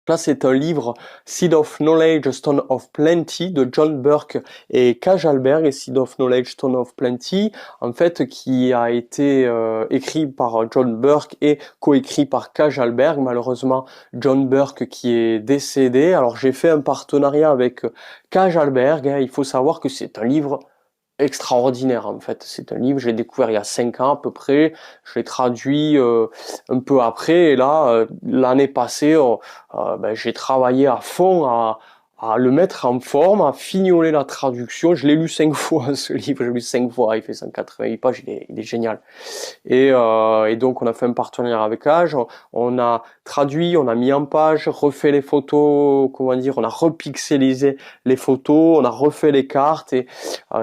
Là, c'est un livre Seed of Knowledge, Stone of Plenty de John Burke et Kaj Alberg. Et Seed of Knowledge, Stone of Plenty, en fait, qui a été écrit par John Burke et coécrit par Kaj Alberg. Malheureusement, John Burke qui est décédé. Alors, j'ai fait un partenariat avec Kaj Alberg. Il faut savoir que c'est un livre extraordinaire en fait. C'est un livre, je l'ai découvert il y a 5 ans à peu près, je l'ai traduit un peu après, et là, l'année passée, j'ai travaillé à fond à le mettre en forme, à fignoler la traduction. Je l'ai lu 5 fois ce livre, je l'ai lu 5 fois, il fait 188 pages, il est génial. Et donc on a fait un partenariat avec Age, on a traduit, on a mis en page, refait les photos, on a repixelisé les photos, on a refait les cartes, et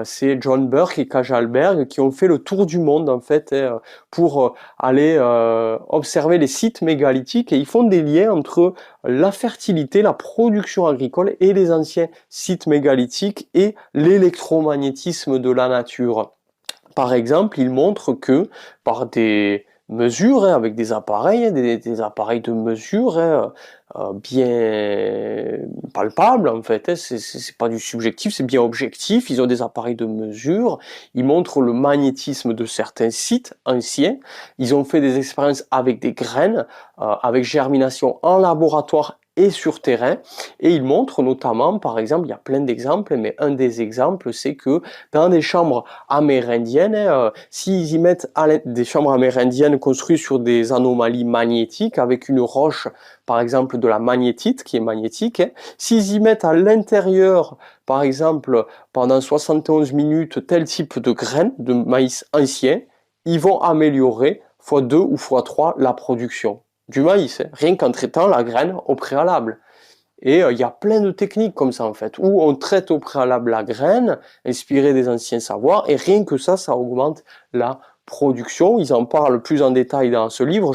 c'est John Burke et Kaj Alberg qui ont fait le tour du monde en fait pour aller observer les sites mégalithiques, et ils font des liens entre la fertilité, la production agricole et les anciens sites mégalithiques et l'électromagnétisme de la nature. Par exemple, il montre que par des mesures, avec des appareils, des appareils de mesure bien palpables en fait, c'est pas du subjectif, c'est bien objectif. Ils ont des appareils de mesure, ils montrent le magnétisme de certains sites anciens. Ils ont fait des expériences avec des graines, avec germination en laboratoire et sur terrain, et il montre notamment, par exemple, il y a plein d'exemples, mais un des exemples, c'est que dans des chambres amérindiennes, s'ils y mettent des chambres amérindiennes construites sur des anomalies magnétiques, avec une roche, par exemple de la magnétite, qui est magnétique, s'ils y mettent à l'intérieur, par exemple, pendant 71 minutes, tel type de graines de maïs ancien, ils vont améliorer x2 ou x3 la production du maïs, rien qu'en traitant la graine au préalable. Et il y a plein de techniques comme ça en fait, où on traite au préalable la graine, inspirée des anciens savoirs, et rien que ça augmente la production. Ils en parlent plus en détail dans ce livre.